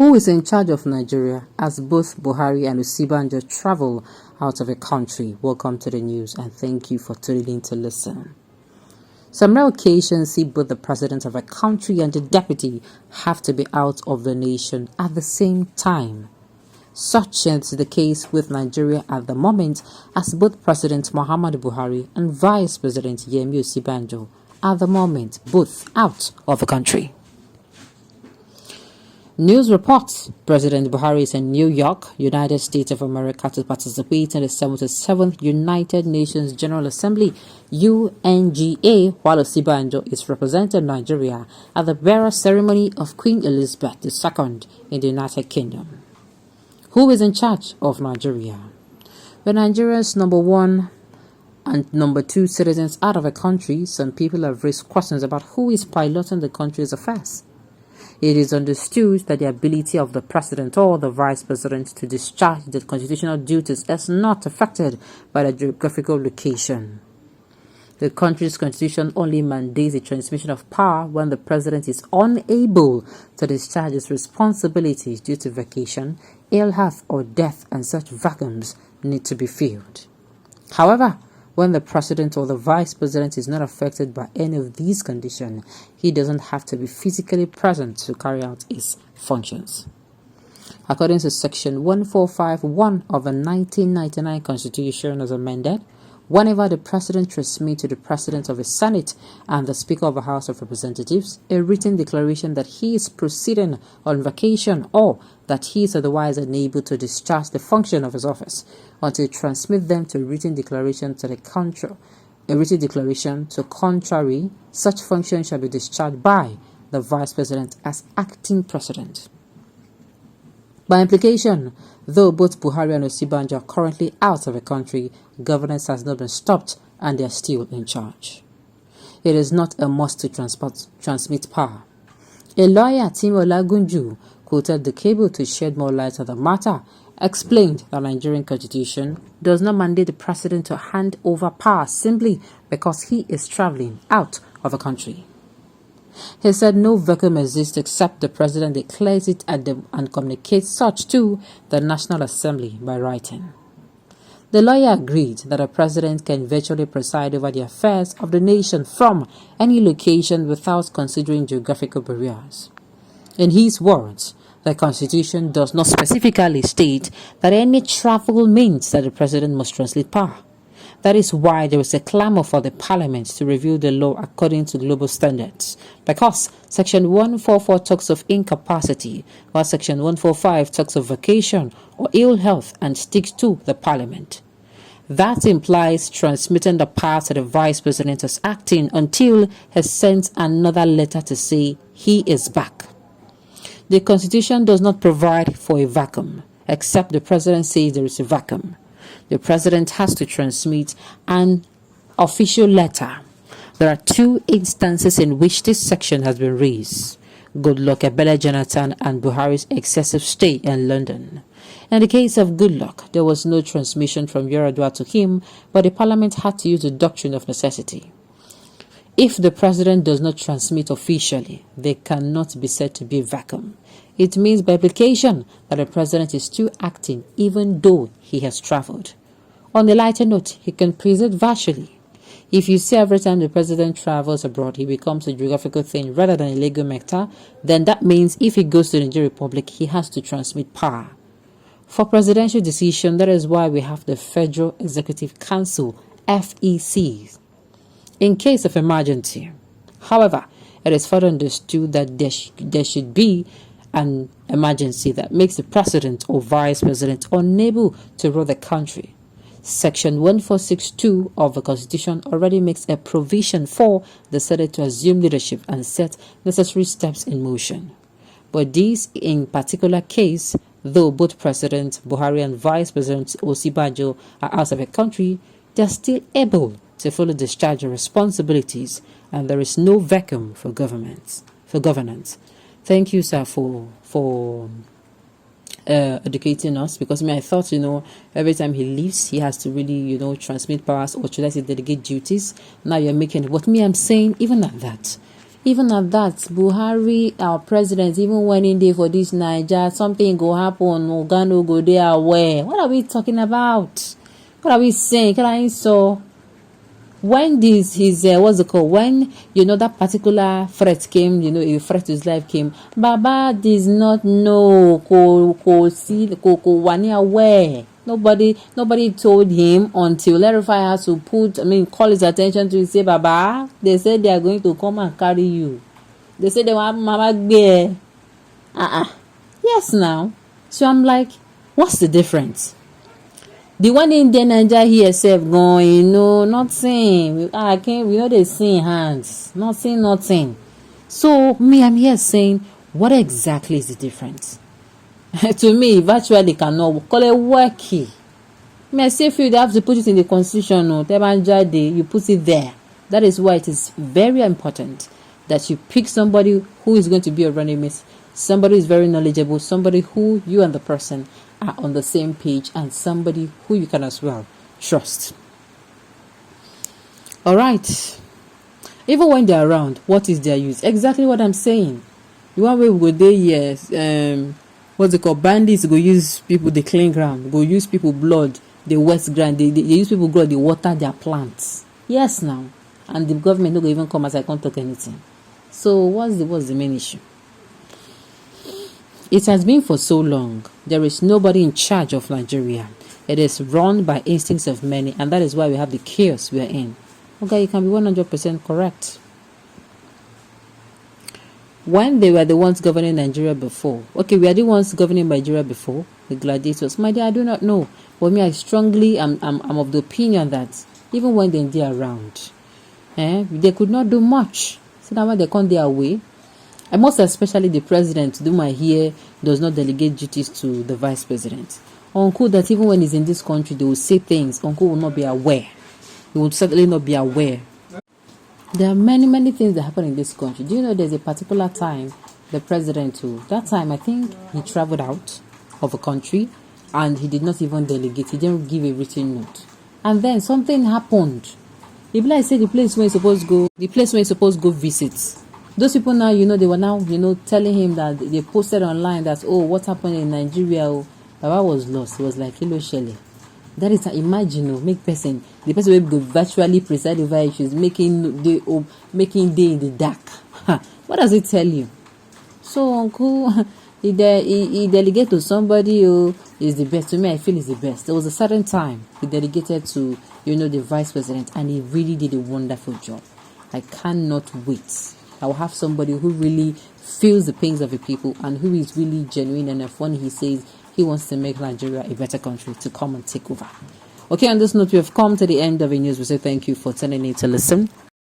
Who is in charge of Nigeria as both Buhari and Osinbajo travel out of the country? Welcome to the news and thank you for tuning in to listen. Some rare occasions see both the president of a country and the deputy have to be out of the nation at the same time. Such is the case with Nigeria at the moment, as both President Muhammadu Buhari and Vice President Yemi Osinbajo at the moment both out of the country. News reports President Buhari is in New York, United States of America, to participate in the 77th United Nations General Assembly (UNGA), while Osinbajo is representing Nigeria at the burial ceremony of Queen Elizabeth II in the United Kingdom. Who is in charge of Nigeria? When Nigeria's number one and number two citizens out of a country, some people have raised questions about who is piloting the country's affairs. It is understood that the ability of the president or the vice president to discharge the constitutional duties is not affected by the geographical location. The country's constitution only mandates the transmission of power when the president is unable to discharge his responsibilities due to vacation, ill health, or death, and such vacuums need to be filled. However, when the president or the vice president is not affected by any of these conditions, he doesn't have to be physically present to carry out his functions. According to Section 1451 of the 1999 Constitution as amended, whenever the president transmits to the president of the Senate and the Speaker of the House of Representatives a written declaration that he is proceeding on vacation or that he is otherwise unable to discharge the function of his office, or to transmit them to a written declaration to the contrary, such function shall be discharged by the vice president as acting president. By implication, though both Buhari and Osinbajo are currently out of the country, governance has not been stopped and they are still in charge. It is not a must to transmit power. A lawyer, Tim Olagunju, quoted the cable to shed more light on the matter, explained that the Nigerian constitution does not mandate the president to hand over power simply because he is traveling out of the country. He said no vacuum exists except the president declares it and communicates such to the National Assembly by writing. The lawyer agreed that a president can virtually preside over the affairs of the nation from any location without considering geographical barriers. In his words, the Constitution does not specifically state that any travel means that the president must translate power. That is why there is a clamor for the parliament to review the law according to global standards, because Section 144 talks of incapacity, while Section 145 talks of vacation or ill health and sticks to the parliament. That implies transmitting the power to the vice president as acting until he sends another letter to say he is back. The Constitution does not provide for a vacuum, except the president says there is a vacuum. The president has to transmit an official letter. There are two instances in which this section has been raised: Goodluck Ebele Jonathan and Buhari's excessive stay in London. In the case of Goodluck, there was no transmission from Yar'Adua to him, but the parliament had to use the doctrine of necessity. If the president does not transmit officially, there cannot be said to be a vacuum. It means by implication that the president is still acting even though he has traveled. On a lighter note, he can preside virtually. If you see every time the president travels abroad, he becomes a geographical thing rather than a legal matter, then that means if he goes to the Nigerian Republic, he has to transmit power. For presidential decision, that is why we have the Federal Executive Council, FEC, in case of emergency. However, it is further understood that there should be an emergency that makes the president or vice president unable to rule the country. Section 1462 of the Constitution already makes a provision for the Senate to assume leadership and set necessary steps in motion. But this in particular case, though both President Buhari and Vice President Osinbajo are out of the country, they are still able to fully discharge their responsibilities, and there is no vacuum for governance. Thank you, sir, for educating us, because I thought, every time he leaves, he has to really, transmit powers, or should I say delegate duties. Now you're making what I'm saying, even at that. Even at that, Buhari, our president, even when in there for this Niger, something go happen, Ogano go there aware. What are we talking about? What are we saying? Can I so? When this his what's it called? When that particular threat came, a threat to his life came. Baba does not know. Wani aware. Nobody told him until Lerify has to call his attention to say, Baba, they said they are going to come and carry you. They said they want Mama Bear. Yes now. So I'm like, what's the difference? The one in the Niger here self going, nothing. We know they seeing hands. Nothing. So me, I'm here saying, what exactly is the difference? To me, virtually cannot call it worky. Me, I say if you have to put it in the constitution, you put it there. That is why it is very important that you pick somebody who is going to be a running mate, somebody who is very knowledgeable, somebody who you and the person are on the same page, and somebody who you can as well trust. All right. Even when they're around, what is their use? Exactly what I'm saying. The one way we go there, yes. What's it called? Bandits go use people, they clean ground, go use people blood, they wet ground, they use people blood, they water their plants. Yes, now, and the government no go even come as I can't talk anything. So what's the main issue? It has been for so long. There is nobody in charge of Nigeria. It is run by instincts of many, and that is why we have the chaos we are in. Okay, you can be 100% correct. When they were the ones governing Nigeria before, we are the ones governing Nigeria before, the gladiators. My dear, I do not know. But me, I strongly am of the opinion that even when they are around, they could not do much. So now when they come their way, and most especially the president, whom I hear does not delegate duties to the vice president. Uncle, that even when he's in this country, they will say things. Uncle will not be aware. He will certainly not be aware. There are many things that happen in this country. Do you know there's a particular time the president, that time I think he traveled out of a country and he did not even delegate. He didn't give a written note. And then something happened. If I say the place where he's supposed to go visit. Those people now, they were now, telling him that they posted online that, what happened in Nigeria? Baba was lost. He was like, hello, Shelley. That is, imagine, the person will go virtually preside over issues, making day in the dark. What does it tell you? So, uncle, he delegated to somebody who is the best. To me, I feel is the best. There was a certain time he delegated to, the vice president, and he really did a wonderful job. I cannot wait. I will have somebody who really feels the pains of the people and who is really genuine enough when he says he wants to make Nigeria a better country to come and take over. Okay, on this note, we have come to the end of the news. We say thank you for tuning in to listen.